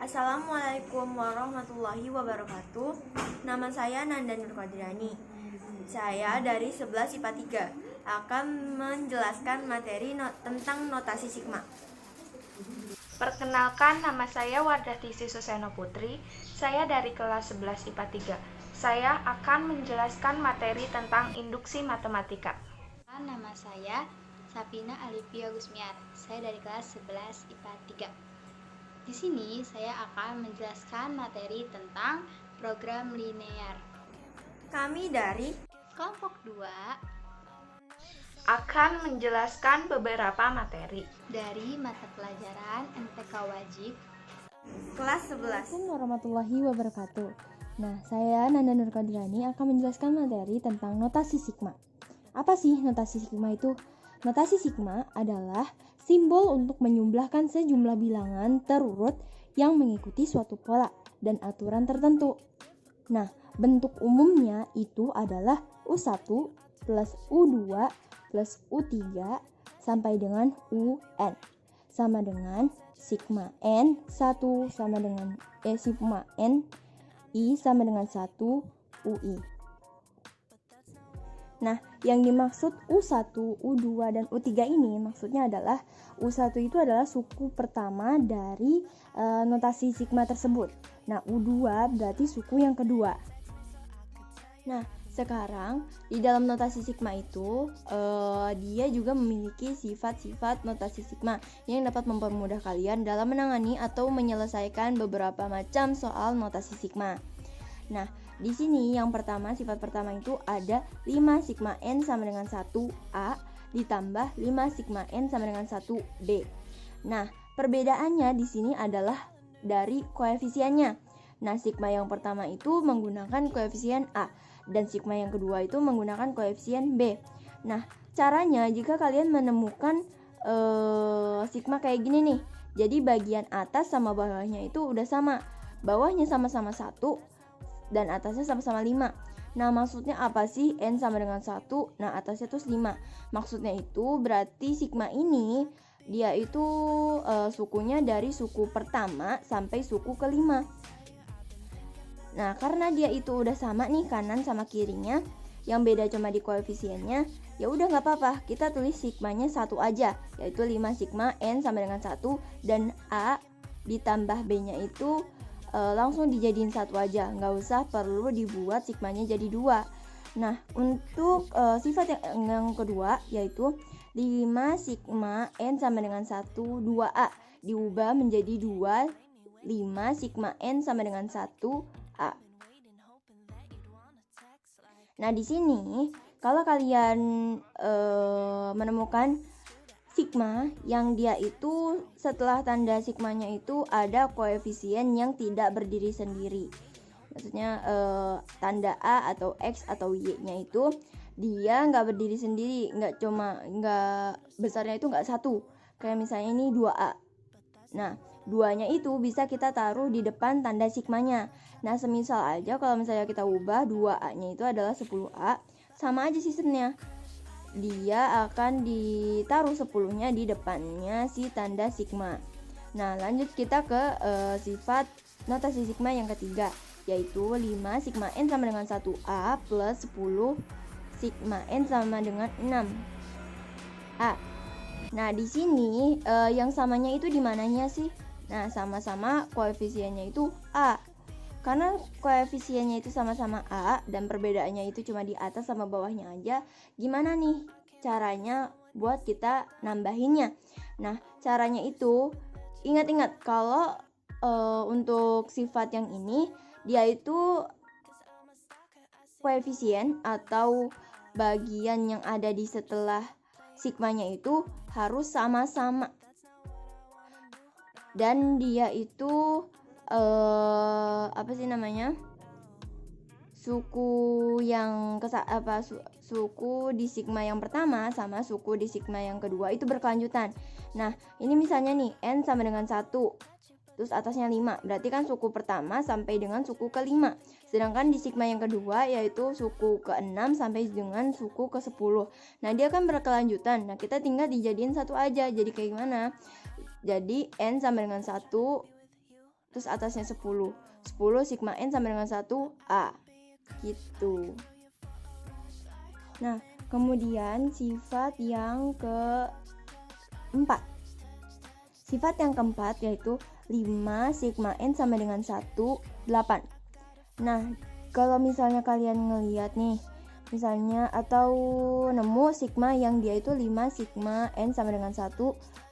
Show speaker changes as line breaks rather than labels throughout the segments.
Assalamualaikum warahmatullahi wabarakatuh. Nama saya Nanda Nur Qadirani. Saya dari 11 IPA 3 akan menjelaskan materi tentang notasi sigma.
Perkenalkan, nama saya Wardati Suseno Putri. Saya dari kelas 11 IPA 3. Saya akan menjelaskan materi tentang induksi matematika.
Nama saya Sapina Alivia Gusmiar. Saya dari kelas 11 IPA 3. Di sini saya akan menjelaskan materi tentang program linear.
Kami dari
Kelompok 2
akan menjelaskan beberapa materi
dari mata pelajaran MTK Wajib
kelas 11.
Assalamualaikum warahmatullahi wabarakatuh. Nah, saya Nanda Nur Qadirani akan menjelaskan materi tentang notasi sigma. Apa sih notasi sigma itu? Notasi sigma adalah simbol untuk menyumblahkan sejumlah bilangan terurut yang mengikuti suatu pola dan aturan tertentu. Nah, bentuk umumnya itu adalah U1 plus U2 plus U3 sampai dengan UN sama dengan sigma N1 sama dengan sigma N I sama dengan 1 UI. Nah, yang dimaksud U1, U2, dan U3 ini maksudnya adalah U1 itu adalah suku pertama dari notasi sigma tersebut. Nah, U2 berarti suku yang kedua. Nah, sekarang di dalam notasi sigma itu dia juga memiliki sifat-sifat notasi sigma yang dapat mempermudah kalian dalam menangani atau menyelesaikan beberapa macam soal notasi sigma. Nah, di sini yang pertama, sifat pertama itu ada 5 sigma N sama dengan 1A ditambah 5 sigma N sama dengan 1B. Nah, perbedaannya di sini adalah dari koefisiennya. Nah, sigma yang pertama itu menggunakan koefisien A dan sigma yang kedua itu menggunakan koefisien B. Nah, caranya jika kalian menemukan sigma kayak gini nih. Jadi bagian atas sama bawahnya itu udah sama. Bawahnya sama-sama 1 dan atasnya sama-sama 5. Nah, maksudnya apa sih? N sama dengan 1, nah atasnya terus 5. Maksudnya itu berarti sigma ini dia itu sukunya dari suku pertama sampai suku kelima. Nah, karena dia itu udah sama nih kanan sama kirinya, yang beda cuma di koefisiennya, ya udah nggak apa-apa, kita tulis sigmanya 1 aja, yaitu 5 sigma N sama dengan 1 dan A ditambah B-nya itu langsung dijadiin 1 aja, nggak usah perlu dibuat sigmanya jadi 2. Nah, untuk sifat yang kedua yaitu 5 sigma N sama dengan 1 2A diubah menjadi 2 5 sigma N sama dengan 1A. Nah, di sini kalau kalian menemukan sigma yang dia itu setelah tanda sigmanya itu ada koefisien yang tidak berdiri sendiri. Maksudnya tanda A atau X atau Y-nya itu dia nggak berdiri sendiri, nggak besarnya itu nggak 1. Kayak misalnya ini 2A. Nah, 2-nya itu bisa kita taruh di depan tanda sigmanya. Nah, semisal aja kalau misalnya kita ubah 2A-nya itu adalah 10A, sama aja sistemnya. Dia akan ditaruh 10-nya di depannya si tanda sigma. Nah, lanjut kita ke sifat notasi sigma yang ketiga, yaitu 5 sigma N sama dengan 1A plus 10 sigma N sama dengan 6A. Nah, di sini yang samanya itu di mananya sih? Nah, sama-sama koefisiennya itu A. Karena koefisiennya itu sama-sama A dan perbedaannya itu cuma di atas sama bawahnya aja, gimana nih caranya buat kita nambahinnya? Nah, caranya itu ingat-ingat kalau untuk sifat yang ini dia itu koefisien atau bagian yang ada di setelah sigmanya itu harus sama-sama. Dan dia itu suku yang suku di sigma yang pertama sama suku di sigma yang kedua itu berkelanjutan. Nah, ini misalnya nih N sama dengan 1 terus atasnya 5, berarti kan suku pertama sampai dengan suku ke-5. Sedangkan di sigma yang kedua yaitu suku ke-6 sampai dengan suku ke-10. Nah, dia kan berkelanjutan. Nah, kita tinggal dijadiin 1 aja. Jadi kayak gimana? Jadi N sama dengan 1 terus atasnya 10 sigma N sama dengan 1A gitu. Nah, kemudian sifat yang keempat. Sifat yang keempat yaitu 5 sigma N sama dengan 1, 8. Nah, kalau misalnya kalian ngelihat nih, misalnya atau nemu sigma yang dia itu 5 sigma N sama dengan 1,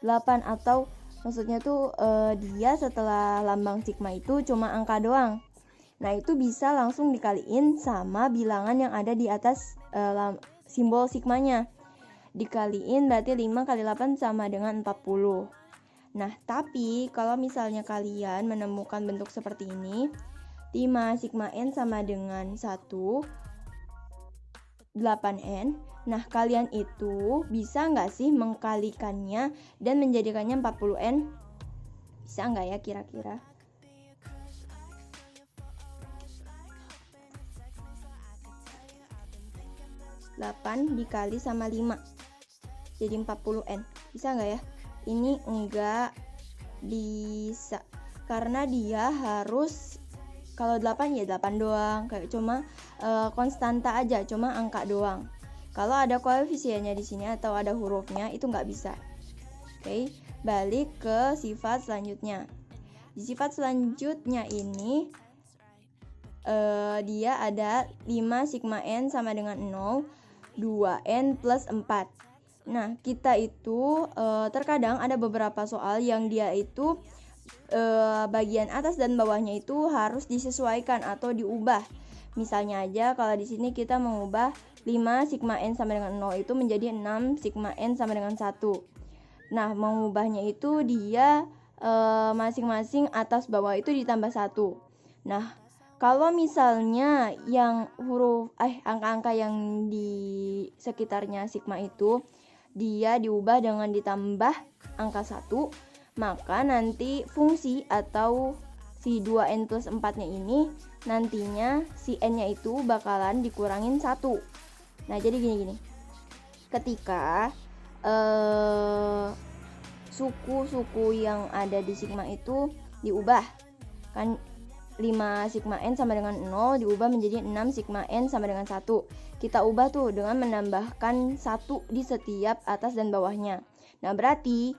8, atau maksudnya tuh dia setelah lambang sigma itu cuma angka doang. Nah, itu bisa langsung dikaliin sama bilangan yang ada di atas simbol sigmanya. Dikaliin berarti 5 kali 8 sama dengan 40. Nah, tapi kalau misalnya kalian menemukan bentuk seperti ini, 5 sigma N sama dengan 1, 8N. Nah, kalian itu bisa nggak sih mengkalikannya dan menjadikannya 40N? Bisa nggak ya kira-kira? Delapan dikali sama 5 jadi 40N. Bisa nggak ya? Ini enggak bisa, karena dia harus, kalau 8 ya 8 doang, kayak cuma konstanta aja, cuma angka doang. Kalau ada koefisiennya di sini atau ada hurufnya itu nggak bisa. Oke, balik ke sifat selanjutnya. Di sifat selanjutnya ini dia ada 5 sigma N sama dengan 0, 2N plus 4. Nah, kita itu terkadang ada beberapa soal yang dia itu bagian atas dan bawahnya itu harus disesuaikan atau diubah. Misalnya aja kalau di sini kita mengubah 5 sigma N sama dengan 0 itu menjadi 6 sigma N sama dengan 1. Nah, mengubahnya itu dia masing-masing atas bawah itu ditambah 1. Nah, kalau misalnya yang angka-angka yang di sekitarnya sigma itu dia diubah dengan ditambah angka 1, maka nanti fungsi atau si 2N plus 4-nya ini nantinya si N-nya itu bakalan dikurangin 1. Nah, jadi gini. Ketika suku-suku yang ada di sigma itu diubah, kan 5 sigma N sama dengan 0 diubah menjadi 6 sigma N sama dengan 1. Kita ubah tuh dengan menambahkan 1 di setiap atas dan bawahnya. Nah, berarti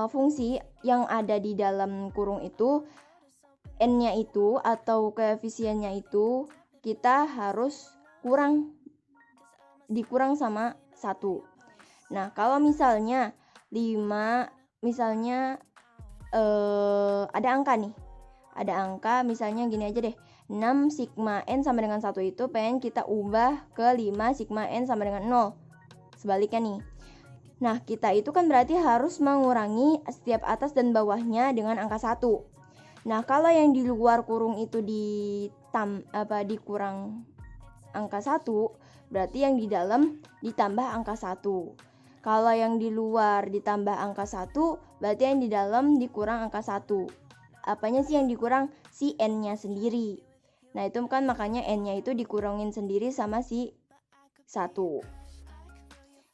fungsi yang ada di dalam kurung itu, N-nya itu atau koefisiennya itu kita harus dikurang sama 1. Nah, kalau misalnya 5, misalnya ada angka nih. Ada angka misalnya gini aja deh, 6 sigma N sama dengan 1 itu pengen kita ubah ke 5 sigma N sama dengan 0. Sebaliknya nih. Nah, kita itu kan berarti harus mengurangi setiap atas dan bawahnya dengan angka 1. Nah, kalau yang di luar kurung itu dikurang angka 1, berarti yang di dalam ditambah angka 1. Kalau yang di luar ditambah angka 1, berarti yang di dalam dikurang angka 1. Apanya sih yang dikurang? Si N-nya sendiri. Nah, itu kan makanya N-nya itu dikurangin sendiri sama si 1.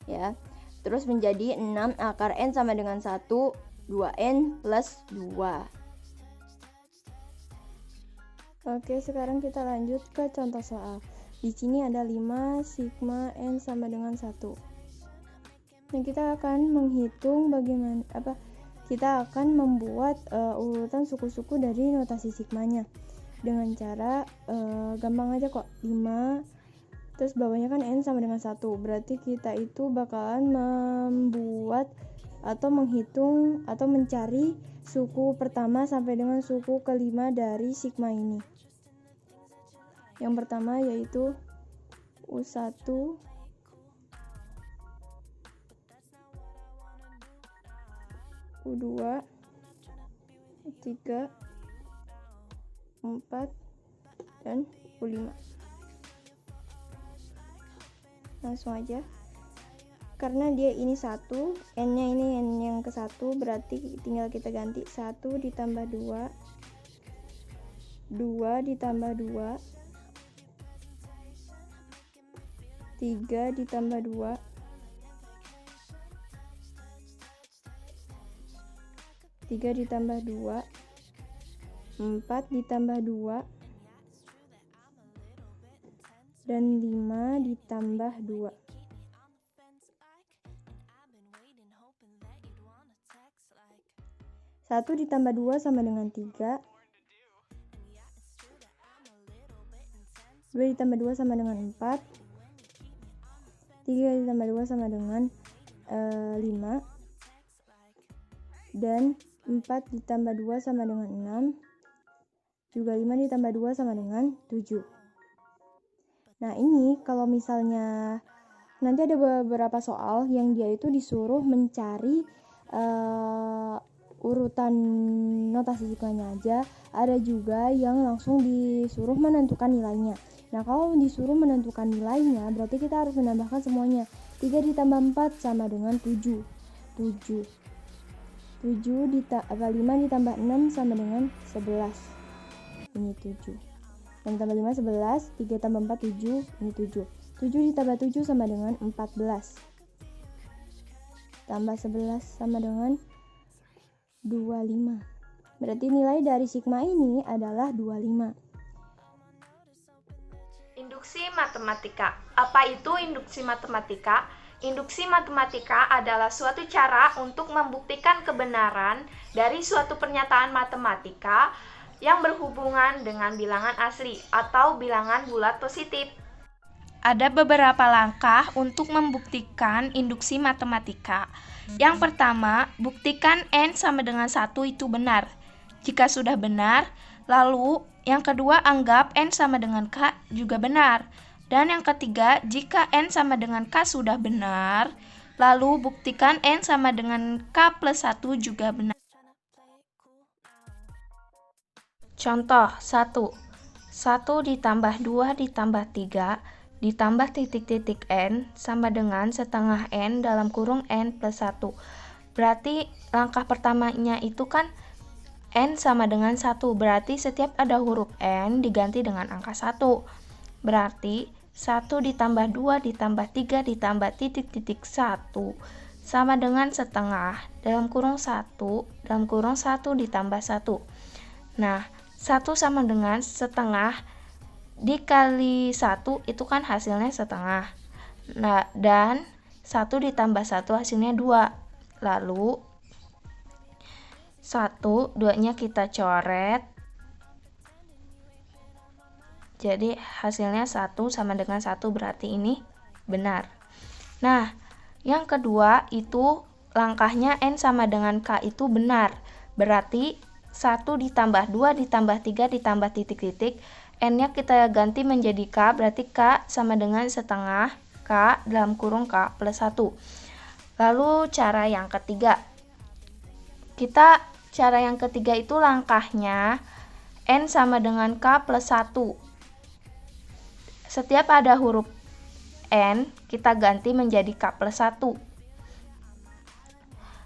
Ya. Terus menjadi 6 akar N sama dengan 1, 2N plus 2. Oke, sekarang kita lanjut ke contoh soal. Di sini ada 5 sigma N sama dengan 1. Nah, kita akan menghitung kita akan membuat urutan suku-suku dari notasi sigmanya dengan cara gampang aja kok. 5 terus bawahnya kan N sama dengan 1, berarti kita itu bakalan membuat atau menghitung atau mencari suku pertama sampai dengan suku kelima dari sigma ini. Yang pertama yaitu U1, U2, U3, U4, dan U5. Langsung aja. Karena dia ini 1, N-nya ini N yang ke-1, berarti tinggal kita ganti 1 ditambah 2, 2 ditambah 2, 3 ditambah 2, 3 ditambah 2, 4 ditambah 2 dan 5 ditambah 2. 1 ditambah 2 sama dengan 3. 2 ditambah 2 sama dengan 4. 3 ditambah 2 sama dengan 5. Dan 4 ditambah 2 sama dengan 6. Juga 5 ditambah 2 sama dengan 7. Nah, ini kalau misalnya nanti ada beberapa soal yang dia itu disuruh mencari urutan notasi sigmanya aja, ada juga yang langsung disuruh menentukan nilainya. Nah, kalau disuruh menentukan nilainya, berarti kita harus menambahkan semuanya. 3 ditambah 4 sama dengan 7. 5 ditambah 6 sama dengan 11. Ini 7. 6 tambah 5, 11. 3 tambah 4, 7. Ini 7. 7 ditambah 7 sama dengan 14. Tambah 11 sama dengan 25. Berarti nilai dari sigma ini adalah 25.
Induksi matematika. Apa itu induksi matematika? Induksi matematika adalah suatu cara untuk membuktikan kebenaran dari suatu pernyataan matematika yang berhubungan dengan bilangan asli atau bilangan bulat positif. Ada beberapa langkah untuk membuktikan induksi matematika. Yang pertama, buktikan N sama dengan 1 itu benar. Jika sudah benar, lalu yang kedua anggap N sama dengan K juga benar. Dan yang ketiga, jika N sama dengan K sudah benar, lalu buktikan N sama dengan K plus 1 juga benar. Contoh 1. 1 ditambah 2 ditambah 3 ditambah titik-titik N sama dengan setengah N dalam kurung N plus 1. Berarti langkah pertamanya itu kan N sama dengan 1. Berarti setiap ada huruf N diganti dengan angka 1. Berarti 1 ditambah 2 ditambah 3 ditambah titik-titik 1 sama dengan setengah dalam kurung 1 dalam kurung 1 ditambah 1. Nah, 1 sama dengan setengah dikali 1 itu kan hasilnya setengah. Nah, dan 1 ditambah 1 hasilnya 2. Lalu 1, 2-nya kita coret. Jadi hasilnya 1 sama dengan 1, berarti ini benar. Nah, yang kedua itu langkahnya N sama dengan K itu benar. Berarti 1 ditambah 2 ditambah 3 ditambah titik-titik, N-nya kita ganti menjadi K, berarti K sama dengan setengah K dalam kurung K plus 1. Lalu cara yang ketiga. Cara yang ketiga itu langkahnya N sama dengan K plus 1. Setiap ada huruf N, kita ganti menjadi K plus 1.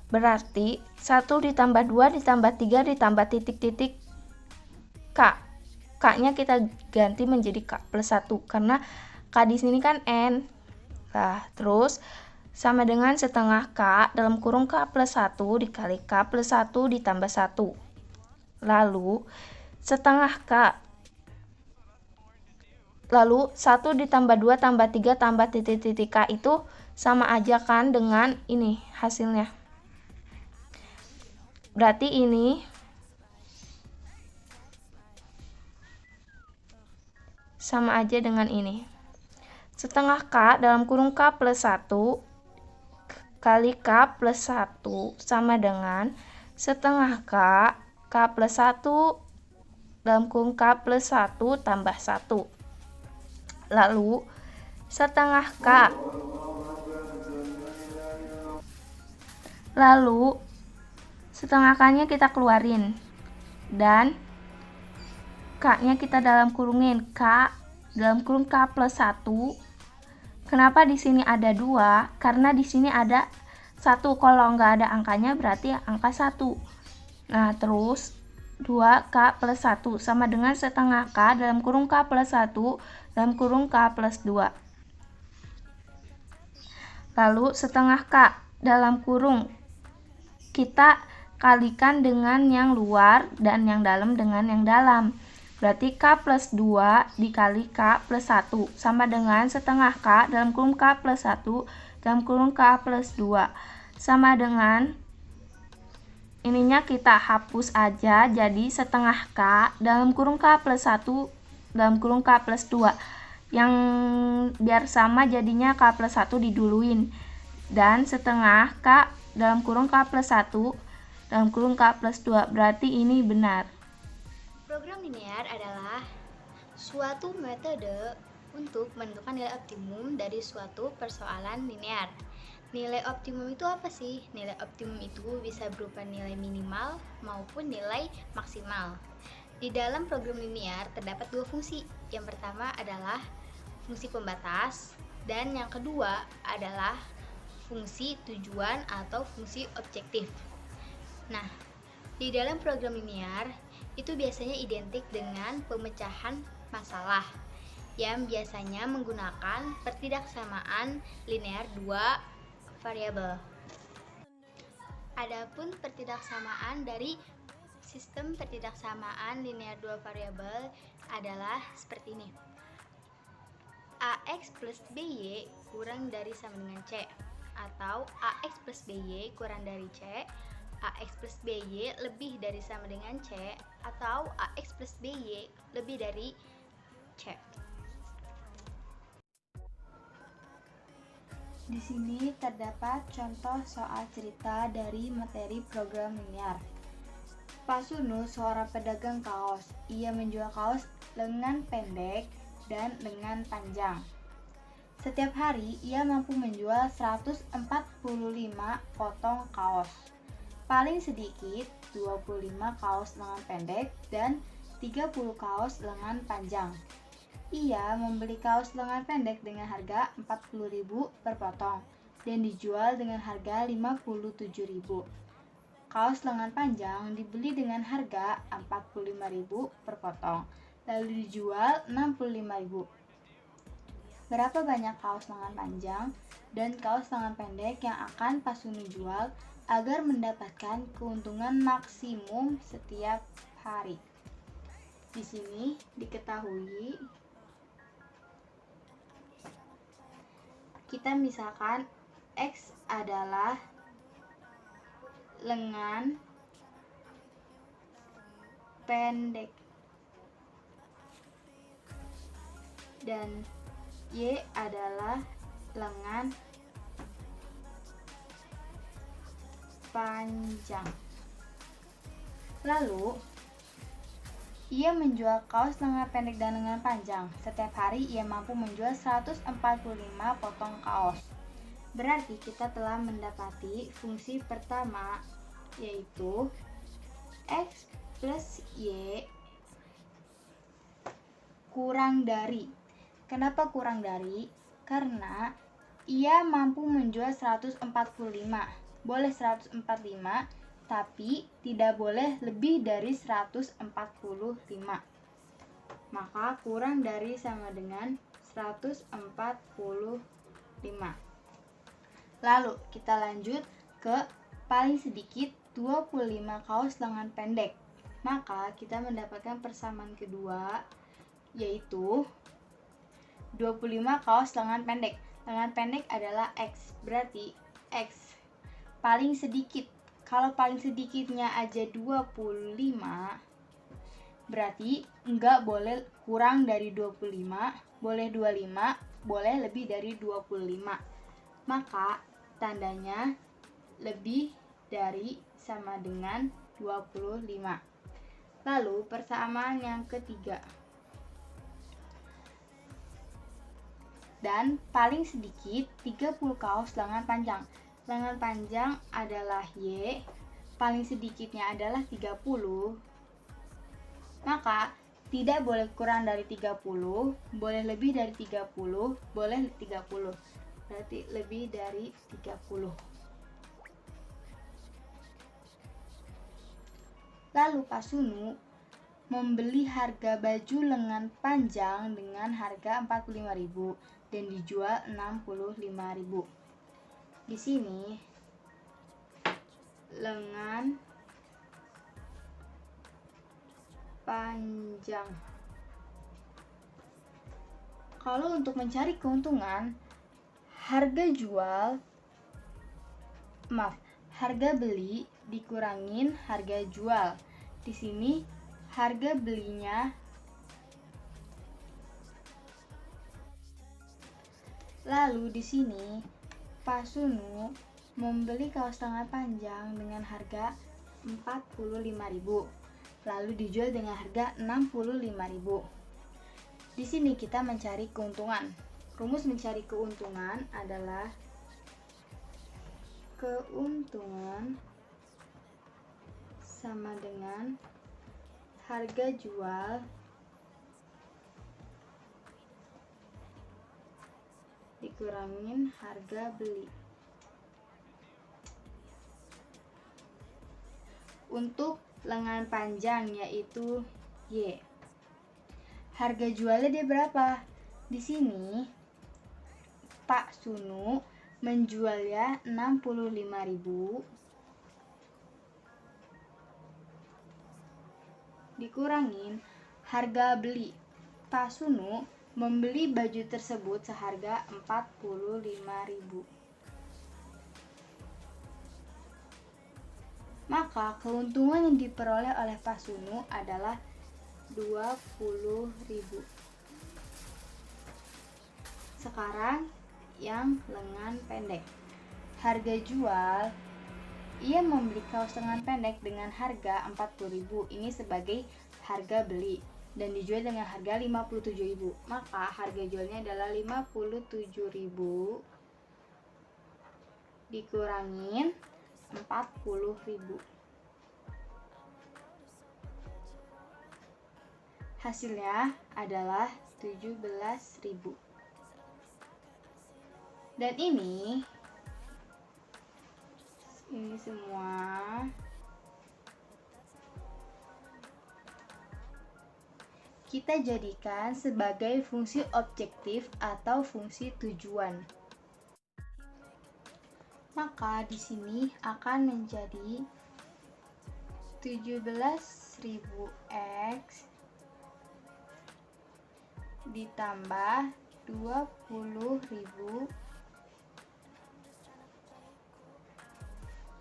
Berarti 1 ditambah 2 ditambah 3 ditambah titik-titik K. K-nya kita ganti menjadi K plus 1 karena K di sini kan N. Nah, terus sama dengan setengah K dalam kurung K plus 1 dikali K plus 1 ditambah 1. Lalu setengah K. Lalu 1 ditambah 2 tambah 3 tambah titik-titik K itu sama aja kan dengan ini hasilnya. Berarti ini sama aja dengan ini. Setengah K dalam kurung K plus 1 kali K plus 1 sama dengan setengah K, K plus 1 dalam kurung K plus 1 tambah 1. Lalu setengah K. Lalu setengah K-nya kita keluarin. Dan K-nya kita dalam kurungin. K dalam kurung K plus 1. Kenapa di sini ada 2? Karena di sini ada 1. Kalau nggak ada angkanya berarti angka 1. Nah, terus 2K plus 1 sama dengan setengah K dalam kurung K plus 1 dalam kurung K plus 2. Lalu setengah K dalam kurung kita kalikan dengan yang luar dan yang dalam dengan yang dalam. Berarti K plus 2 dikali K plus 1 sama dengan setengah K dalam kurung K plus 1 dalam kurung K plus 2. Sama dengan ininya kita hapus aja, jadi setengah K dalam kurung K plus 1 dalam kurung K plus 2. Yang biar sama jadinya K plus 1 diduluin. Dan setengah K dalam kurung K plus 1 dalam kurung K plus 2. Berarti ini benar.
Program linear adalah suatu metode untuk menentukan nilai optimum dari suatu persoalan linear. Nilai optimum itu apa sih? Nilai optimum itu bisa berupa nilai minimal maupun nilai maksimal. Di dalam program linear terdapat dua fungsi. Yang pertama adalah fungsi pembatas dan yang kedua adalah fungsi tujuan atau fungsi objektif. Nah, di dalam program linear itu biasanya identik dengan pemecahan masalah yang biasanya menggunakan pertidaksamaan linear dua variabel. Adapun pertidaksamaan dari sistem pertidaksamaan linear dua variabel adalah seperti ini. AX plus BY kurang dari sama dengan C, atau AX plus BY kurang dari C, AX plus BY lebih dari sama dengan C, atau AX plus BY lebih dari C.
Di sini terdapat contoh soal cerita dari materi program linear. Pak Sunu seorang pedagang kaos. Ia menjual kaos lengan pendek dan lengan panjang. Setiap hari ia mampu menjual 145 potong kaos. Paling sedikit 25 kaos lengan pendek dan 30 kaos lengan panjang. Ia membeli kaos lengan pendek dengan harga 40.000 per potong dan dijual dengan harga 57.000. Kaos lengan panjang dibeli dengan harga 45.000 per potong, lalu dijual 65.000. Berapa banyak kaos lengan panjang dan kaos lengan pendek yang akan Pak Sunu jual agar mendapatkan keuntungan maksimum setiap hari? Di sini diketahui kita misalkan X adalah lengan pendek dan Y adalah lengan panjang. Lalu ia menjual kaos lengan pendek dan lengan panjang. Setiap hari ia mampu menjual 145 potong kaos. Berarti kita telah mendapati fungsi pertama, yaitu X plus Y kurang dari. Kenapa kurang dari? Karena ia mampu menjual 145. Boleh 145, tapi tidak boleh lebih dari 145. Maka kurang dari sama dengan 145. Lalu kita lanjut ke paling sedikit 25 kaos lengan pendek. Maka kita mendapatkan persamaan kedua, yaitu 25 kaos lengan pendek. Lengan pendek adalah X, berarti X paling sedikit. Kalau paling sedikitnya aja 25, berarti enggak boleh kurang dari 25, boleh 25, boleh lebih dari 25. Maka tandanya lebih dari sama dengan 25. Lalu persamaan yang ketiga. Dan paling sedikit 30 kaos lengan panjang. Lengan panjang adalah Y, paling sedikitnya adalah 30. Maka tidak boleh kurang dari 30, boleh lebih dari 30, boleh 30. Berarti lebih dari 30. Lalu Pak Sunu membeli harga baju lengan panjang dengan harga 45.000 dan dijual 65.000. Di sini lengan panjang. Kalau untuk mencari keuntungan, harga beli dikurangin harga jual. Di sini harga belinya lalu di sini Pak Sunu membeli kaos lengan panjang dengan harga 45.000, lalu dijual dengan harga 65.000. Di sini kita mencari keuntungan. Rumus mencari keuntungan adalah keuntungan sama dengan harga jual dikurangin harga beli. Untuk lengan panjang yaitu Y. Harga jualnya dia berapa? Di sini Pak Sunu menjualnya 65.000 dikurangin harga beli. Pak Sunu membeli baju tersebut seharga 45.000. Maka keuntungan yang diperoleh oleh Pak Sunu adalah 20.000. Sekarang yang lengan pendek. Harga jual, ia membeli kaos lengan pendek dengan harga 40.000. Ini sebagai harga beli dan dijual dengan harga 57.000. Maka harga jualnya adalah 57.000 dikurangin 40.000. Hasilnya adalah 17.000. Dan ini semua kita jadikan sebagai fungsi objektif atau fungsi tujuan. Maka di sini akan menjadi 17.000x ditambah 20.000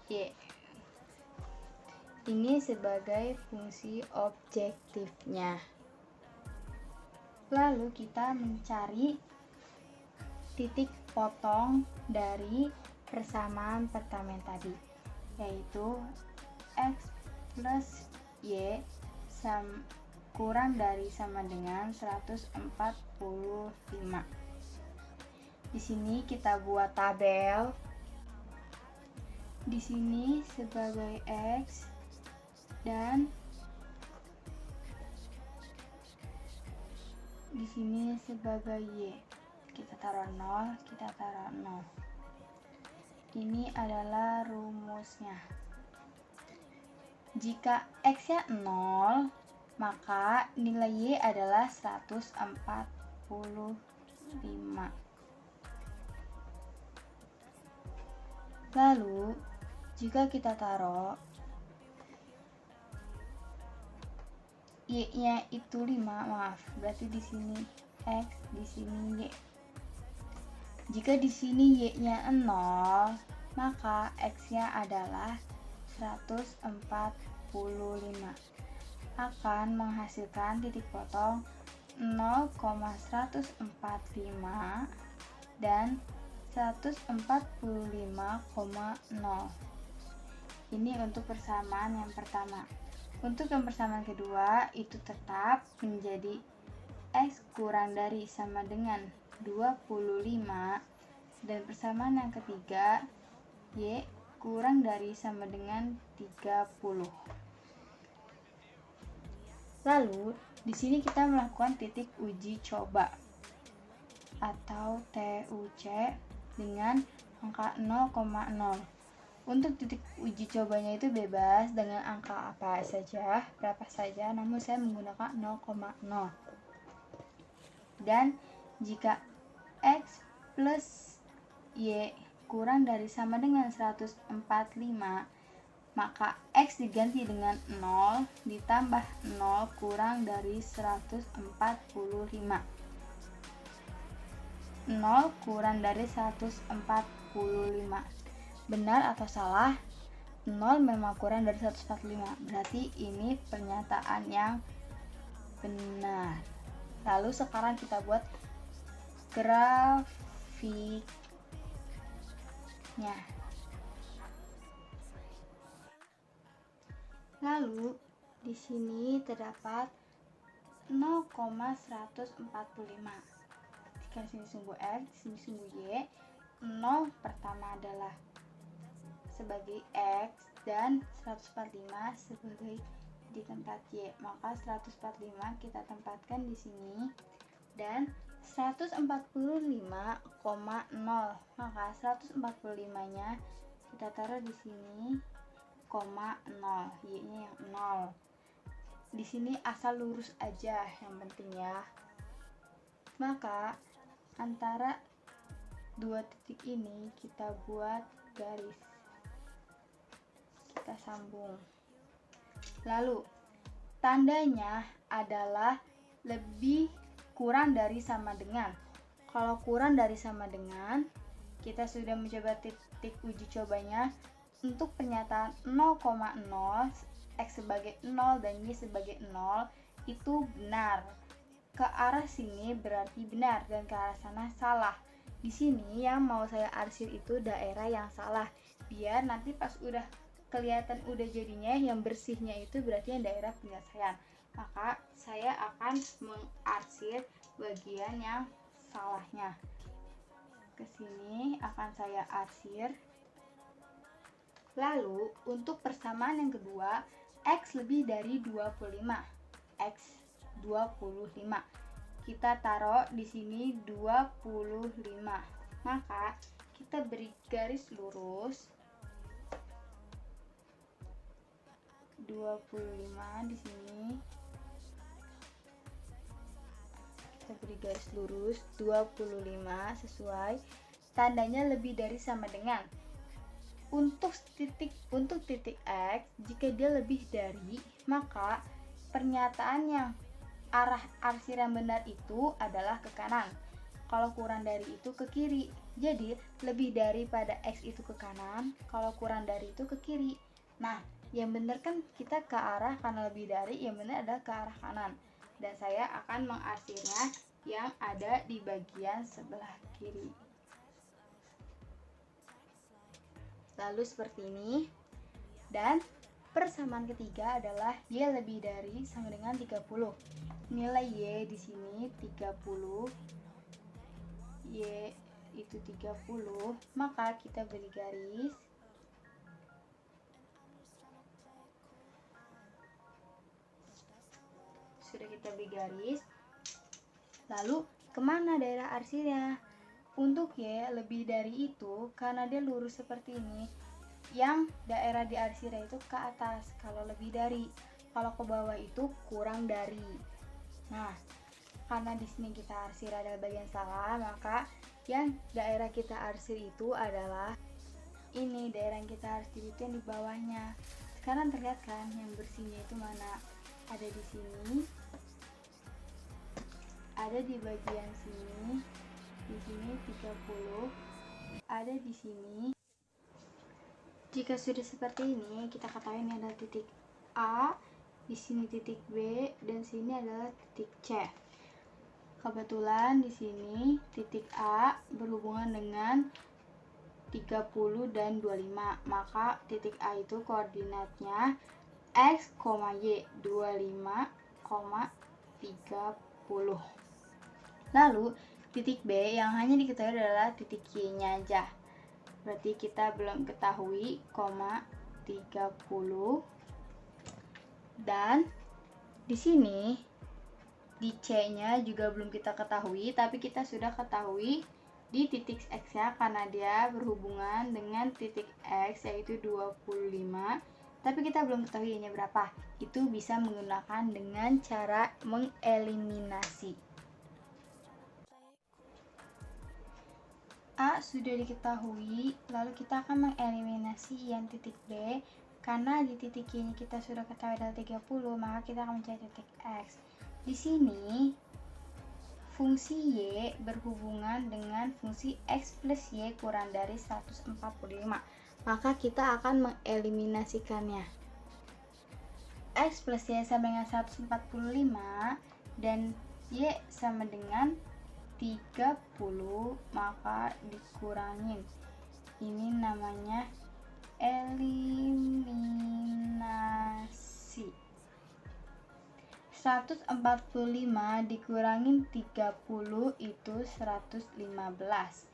Y. Ini sebagai fungsi objektifnya. Lalu kita mencari titik potong dari persamaan pertama tadi, yaitu X plus Y kurang dari sama dengan 145. Di sini kita buat tabel. Di sini sebagai X dan di sini sebagai Y. Kita taruh 0, kita taruh 0. Ini adalah rumusnya. Jika X-nya 0, maka nilai Y adalah 145. Lalu, jika kita taruh Y-nya itu 5, berarti di sini X, di sini Y. Jika di sini Y-nya 0, maka X-nya adalah 145. Akan menghasilkan titik potong 0,145 dan 145,0. Ini untuk persamaan yang pertama. Untuk yang persamaan kedua itu tetap menjadi X kurang dari sama dengan 25 dan persamaan yang ketiga Y kurang dari sama dengan 30. Lalu di sini kita melakukan titik uji coba atau TUC dengan angka 0,0. Untuk titik uji cobanya itu bebas dengan angka apa saja, berapa saja, namun saya menggunakan 0,0. Dan jika X plus Y kurang dari sama dengan 145, maka X diganti dengan 0 ditambah 0 kurang dari 145. 0 kurang dari 145. Benar atau salah? 0 memang kurang dari 145. Berarti ini pernyataan yang benar. Lalu sekarang kita buat grafiknya. Lalu di sini terdapat 0,145. Jika di sini sungguh X, di sini sungguh Y, 0 pertama adalah sebagai X dan 145 sebagai di tempat Y. Maka 145 kita tempatkan di sini dan 145,0. Maka 145-nya kita taruh di sini, koma 0, Y-nya yang 0. Di sini asal lurus aja yang penting ya. Maka antara dua titik ini kita buat garis. Kita sambung. Lalu tandanya adalah lebih kurang dari sama dengan. Kalau kurang dari sama dengan, kita sudah mencoba titik uji cobanya. Untuk pernyataan 0,0, X sebagai 0 dan Y sebagai 0 itu benar. Ke arah sini berarti benar dan ke arah sana salah. Di sini yang mau saya arsir itu daerah yang salah. Biar nanti pas udah kelihatan udah jadinya yang bersihnya itu berarti yang daerah penyelesaian. Maka saya akan mengarsir bagian yang salahnya. Ke sini akan saya arsir. Lalu untuk persamaan yang kedua, X lebih dari 25. X 25. Kita taruh di sini 25. Maka kita beri garis lurus 25 di sini. Kita beri garis lurus 25 sesuai tandanya lebih dari sama dengan. Untuk titik X, jika dia lebih dari, maka pernyataan yang arah arsir yang benar itu adalah ke kanan. Kalau kurang dari itu ke kiri. Jadi lebih daripada X itu ke kanan, kalau kurang dari itu ke kiri. Nah, yang benar kan kita ke arah karena lebih dari, yang benar adalah ke arah kanan. Dan saya akan mengarsirnya yang ada di bagian sebelah kiri. Lalu seperti ini. Dan persamaan ketiga adalah Y lebih dari sama dengan 30. Nilai Y di sini 30. Y itu 30, maka kita beri garis. Sudah kita beri garis. Lalu kemana daerah arsirnya? Untuk Y lebih dari itu, karena dia lurus seperti ini, yang daerah di arsirnya itu ke atas kalau lebih dari. Kalau ke bawah itu kurang dari. Nah, karena di sini kita arsir adalah bagian salah, maka yang daerah kita arsir itu adalah ini, daerah yang kita arsir itu yang di bawahnya. Sekarang terlihat kan yang bersihnya itu mana? Ada di sini, ada di bagian sini. Di sini 30, ada di sini. Jika sudah seperti ini, kita ketahui ini adalah titik A, di sini titik B, dan sini adalah titik C. Kebetulan di sini titik A berhubungan dengan 30 dan 25, maka titik A itu koordinatnya X, Y, 25, 30. Lalu titik B yang hanya diketahui adalah titik Y-nya aja. Berarti kita belum ketahui, 30. Dan di sini di C-nya juga belum kita ketahui, tapi kita sudah ketahui di titik X-nya karena dia berhubungan dengan titik X yaitu 25. Tapi kita belum ketahui Y-nya berapa. Itu bisa menggunakan dengan cara mengeliminasi. A sudah diketahui, lalu kita akan mengeliminasi yang titik B Karena di titik Y kita sudah ketahui adalah 30, maka kita akan mencari titik X. Di sini fungsi Y berhubungan dengan fungsi X plus Y kurang dari 145. Maka kita akan mengeliminasikannya. X plus Y sama dengan 145 dan Y sama dengan 30, maka dikurangin. Ini namanya eliminasi. 145 dikurangin 30 itu 115.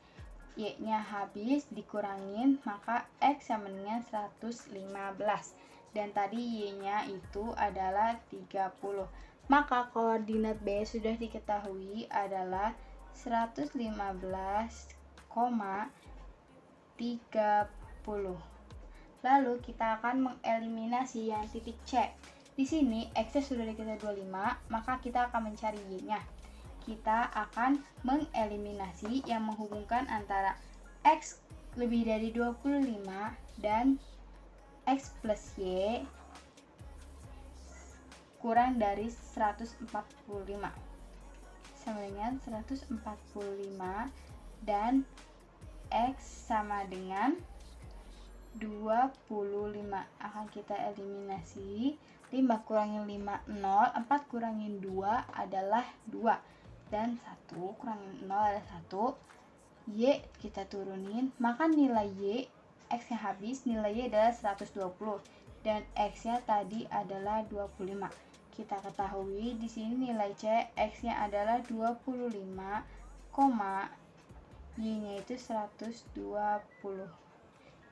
Y-nya habis dikurangin, maka X sama dengan 115. Dan tadi Y-nya itu adalah 30. Maka koordinat B sudah diketahui adalah 115,30. Lalu kita akan mengeliminasi yang titik C. Di sini X-nya sudah diketahui 25, maka kita akan mencari Y-nya. Kita akan mengeliminasi yang menghubungkan antara X lebih dari 25 dan X plus Y kurang dari 145. Sama dengan 145 dan X sama dengan 25. Akan kita eliminasi. 5 kurangin 5, 0. 4 kurangin 2 adalah 2. Dan 1 kurangin 0 adalah 1. Y kita turunin. Maka nilai Y, X nya habis, nilai Y adalah 120. Dan X nya tadi adalah 25. Kita ketahui di sini nilai C, X nya adalah 25, Y-nya itu 120.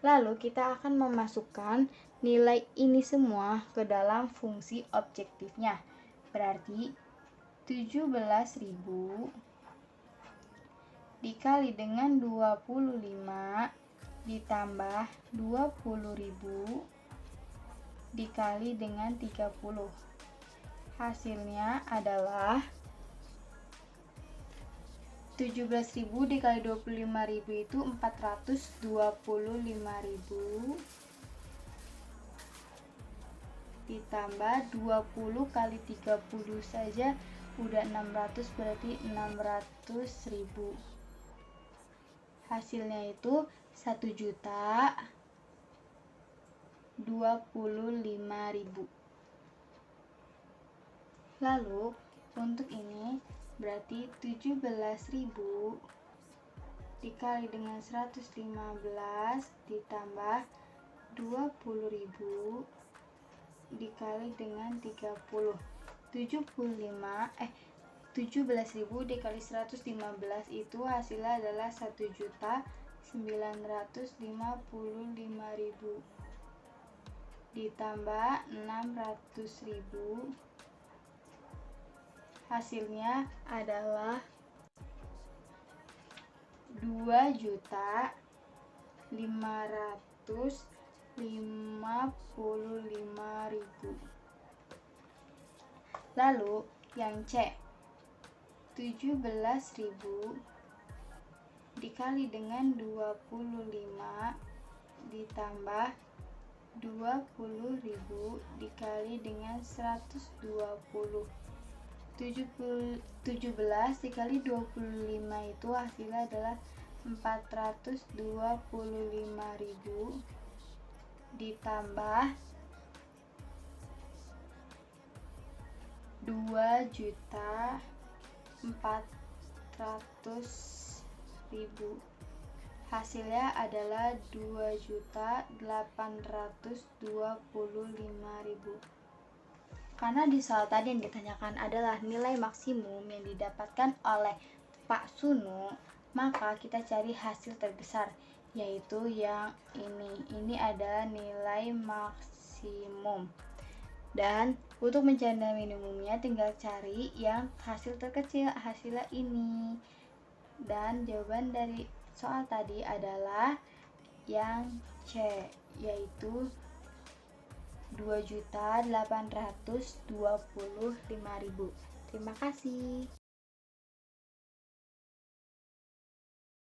Lalu kita akan memasukkan nilai ini semua ke dalam fungsi objektifnya. Berarti 17.000 dikali dengan 25 ditambah 20.000 dikali dengan 30. Hasilnya adalah 17.000 dikali 25.000 itu 425.000 ditambah 20 kali 30 saja udah 600, berarti 600.000. Hasilnya itu 1.025.000. Lalu untuk ini berarti 17.000 dikali dengan 115 ditambah 20.000 dikali dengan 30. 17.000 dikali 115 itu hasilnya adalah 1.955.000 ditambah 600.000. Hasilnya adalah 2.555.000. Lalu yang C, 17.000 dikali dengan 25 ditambah 20.000 dikali dengan 120. 17 dikali 25 itu hasilnya adalah 425.000 ditambah 2.400.000. Hasilnya adalah 2.825.000. Karena di soal tadi yang ditanyakan adalah nilai maksimum yang didapatkan oleh Pak Sunu, maka kita cari hasil terbesar, yaitu yang ini. Ini adalah nilai maksimum. Dan untuk mencari nilai minimumnya tinggal cari yang hasil terkecil, hasilnya ini. Dan jawaban dari soal tadi adalah yang C, yaitu 2.825.000. Terima kasih.